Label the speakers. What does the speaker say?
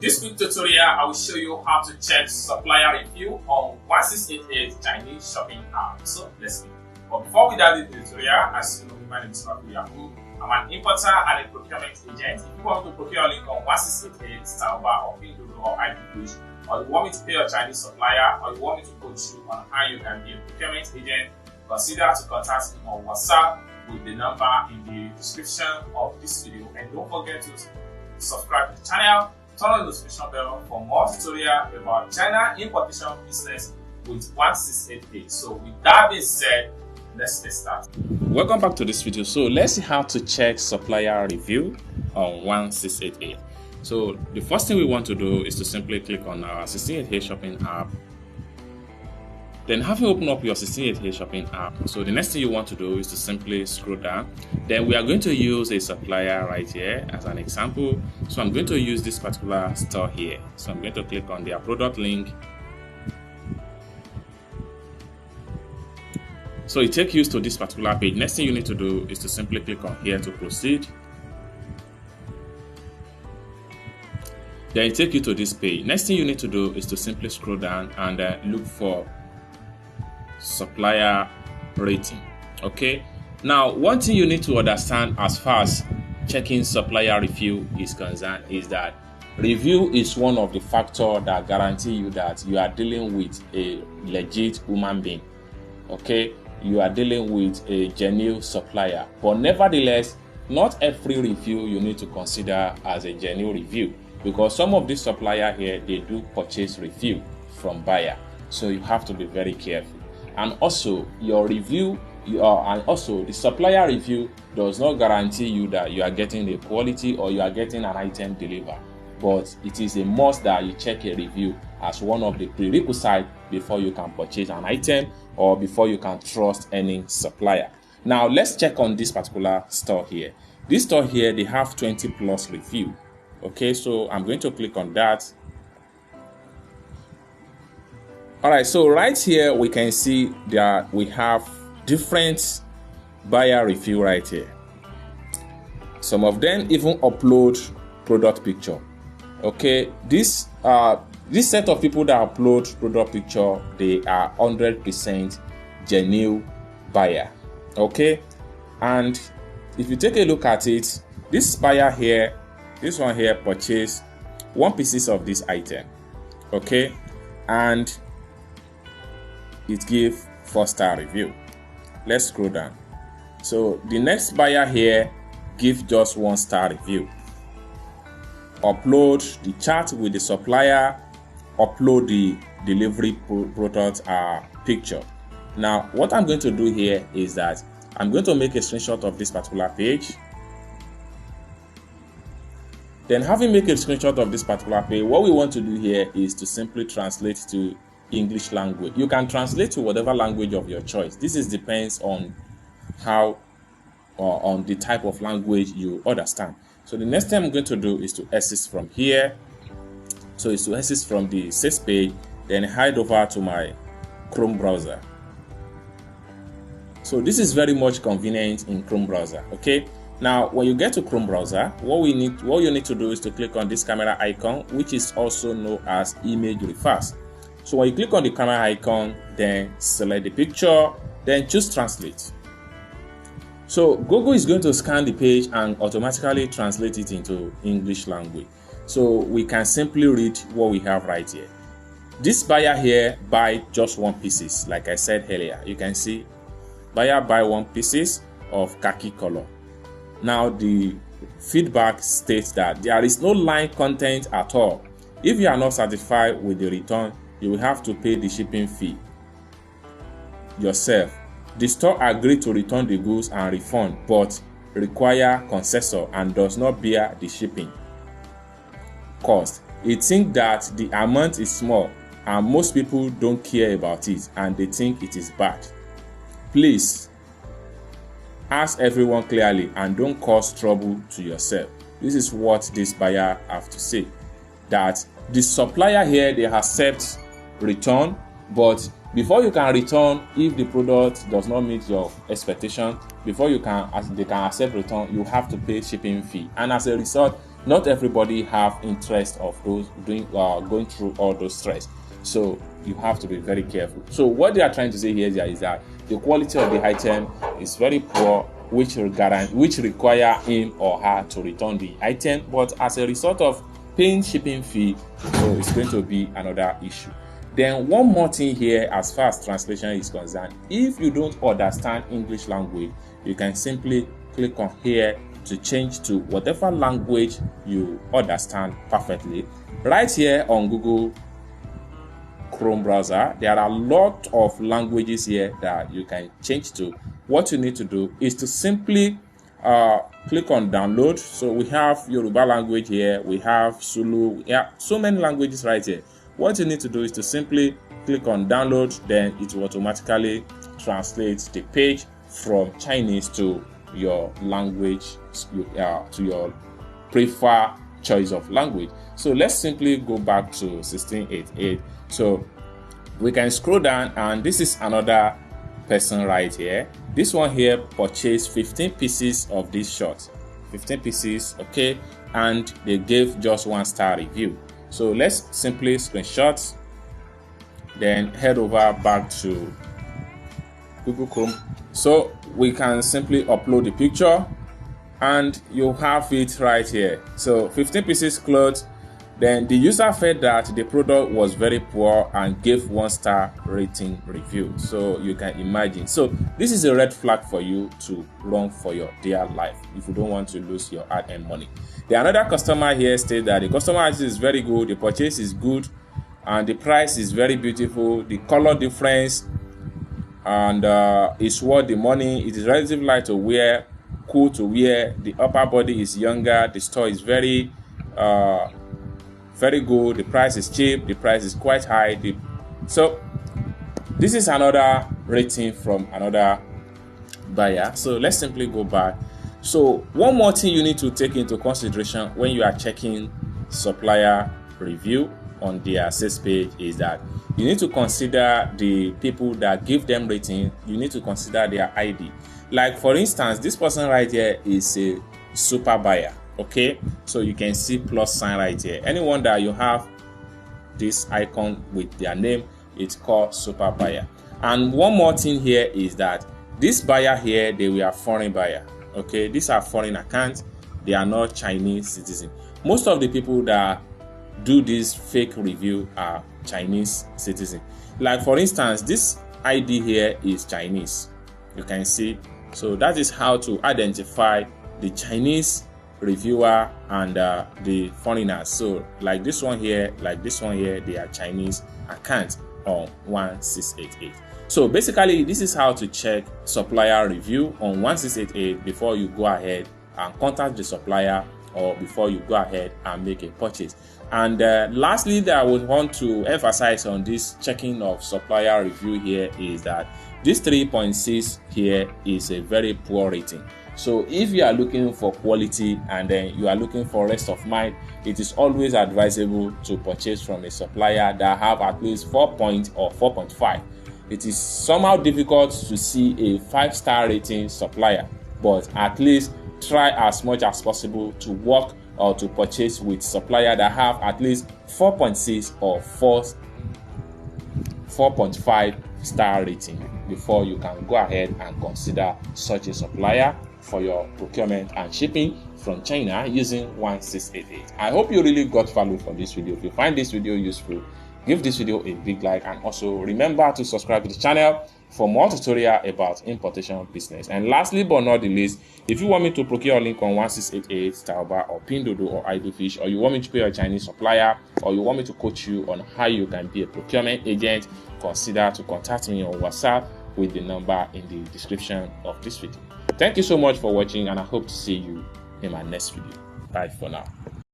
Speaker 1: This quick tutorial, I will show you how to check supplier review on 1688 Chinese shopping app. So let's begin. But before we dive into the tutorial, as you know, my name is Supplier. I'm an importer and a procurement agent. If you want to procure a link on 1688 Starbar or Pinduoduo or IPPage, or you want me to pay a Chinese supplier, or you want me to coach you on how you can be a procurement agent, consider to contact me on WhatsApp with the number in the description of this video. And don't forget to subscribe to the channel. Turn on the notification bell for more tutorial about China importation business with 1688. So with that being said, let's get started. Welcome back to this video. So let's see how to check supplier review on 1688. So the first thing we want to do is to simply click on our 1688 shopping app. Then have you open up your 1688 shopping app. So the next thing you want to do is to simply scroll down. Then we are going to use a supplier right here as an example. So I'm going to use this particular store here. So I'm going to click on their product link. So it takes you to this particular page. Next thing you need to do is to simply click on here to proceed. Then it takes you to this page. Next thing you need to do is to simply scroll down and look for supplier rating. Okay, now one thing you need to understand as far as checking supplier review is concerned is that review is one of the factors that guarantee you that you are dealing with a legit human being. Okay, you are dealing with a genuine supplier, but nevertheless not every review you need to consider as a genuine review, because some of these supplier here, they do purchase review from buyer, so you have to be very careful. And also your review, and also the supplier review does not guarantee you that you are getting the quality or you are getting an item delivered, but it is a must that you check a review as one of the prerequisites before you can purchase an item or before you can trust any supplier. Now let's check on this particular store here. This store here, they have 20+ review. Okay, so I'm going to click on that. Alright, so right here we can see that we have different buyer review right here. Some of them even upload product picture. Okay, this set of people that upload product picture, they are 100% genuine buyer. Okay, and if you take a look at it, this buyer here, this one here purchased 1 piece of this item. Okay, and it gave 4-star review. Let's scroll down. So the next buyer here give just 1-star review. Upload the chart with the supplier, upload the delivery product picture. Now what I'm going to do here is that I'm going to make a screenshot of this particular page. Then having made a screenshot of this particular page, what we want to do here is to simply translate to English language. You can translate to whatever language of your choice. This depends on how or on the type of language you understand. So the next thing I'm going to do is to exit from here. So it's to exit from the sales page, then head over to my Chrome browser. So this is very much convenient in Chrome browser. Okay, now when you get to Chrome browser, what you need to do is to click on this camera icon, which is also known as image reverse. So when you click on the camera icon, then select the picture, then choose translate. So Google is going to scan the page and automatically translate it into English language. So we can simply read what we have right here. This buyer here buy just 1 piece, like I said earlier. You can see buyer buy 1 piece of khaki color. Now the feedback states that there is no line content at all. If you are not satisfied with the return, you will have to pay the shipping fee yourself. The store agreed to return the goods and refund, but require concessor and does not bear the shipping cost. It thinks that the amount is small and most people don't care about it and they think it is bad. Please ask everyone clearly and don't cause trouble to yourself. This is what this buyer have to say, that the supplier here, they accept return, but before you can return, if the product does not meet your expectation, before they can accept return, you have to pay shipping fee, and as a result not everybody have interest of those going through all those stress. So you have to be very careful. So what they are trying to say here is that the quality of the item is very poor, which require him or her to return the item, but as a result of paying shipping fee, so it's going to be another issue. Then one more thing here, as far as translation is concerned, if you don't understand English language, you can simply click on here to change to whatever language you understand perfectly. Right here on Google Chrome browser, there are a lot of languages here that you can change to. What you need to do is to simply click on download. So we have Yoruba language here, we have Zulu, so many languages right here. What you need to do is to simply click on download, then it will automatically translate the page from Chinese to your language, to your preferred choice of language. So let's simply go back to 1688. So we can scroll down, and this is another person right here. This one here purchased 15 pieces of this shirt, 15 pieces, okay, and they gave just 1-star review. So let's simply screenshot, then head over back to Google Chrome. So we can simply upload the picture, and you have it right here. So 15 pieces clothes. Then the user felt that the product was very poor and gave 1-star rating review. So you can imagine. So this is a red flag for you to run for your dear life if you don't want to lose your hard-earned money. The another customer here stated that the customer is very good, the purchase is good, and the price is very beautiful. The color difference and is worth the money. It is relatively light to wear, cool to wear. The upper body is younger. The store is very good. The price is cheap. The price is quite high. So this is another rating from another buyer. So let's simply go back. So one more thing you need to take into consideration when you are checking supplier review on their sales page is that you need to consider the people that give them rating. You need to consider their ID. Like for instance, this person right here is a super buyer. Okay, so you can see plus sign right here. Anyone that you have this icon with their name, it's called super buyer. And one more thing here is that this buyer here, they were a foreign buyer. Okay, these are foreign accounts. They are not Chinese citizens. Most of the people that do this fake review are Chinese citizens. Like for instance, this ID here is Chinese. You can see. So that is how to identify the Chinese reviewer and the foreigners. So like this one here, they are Chinese accounts on 1688. So basically, this is how to check supplier review on 1688 before you go ahead and contact the supplier, or before you go ahead and make a purchase. And lastly, that I would want to emphasize on this checking of supplier review here is that this 3.6 here is a very poor rating. So if you are looking for quality and then you are looking for rest of mind, it is always advisable to purchase from a supplier that have at least 4 or 4.5. It is somehow difficult to see a 5-star rating supplier, but at least try as much as possible to work or to purchase with supplier that have at least 4.6 or 4.5 star rating before you can go ahead and consider such a supplier for your procurement and shipping from China using 1688. I hope you really got value from this video. If you find this video useful, give this video a big like, and also remember to subscribe to the channel for more tutorial about importation business. And lastly but not the least, if you want me to procure a link on 1688, Taoba or Pinduoduo or Idlefish, or you want me to pay a Chinese supplier, or you want me to coach you on how you can be a procurement agent, consider to contact me on WhatsApp with the number in the description of this video. Thank you so much for watching, and I hope to see you in my next video. Bye for now.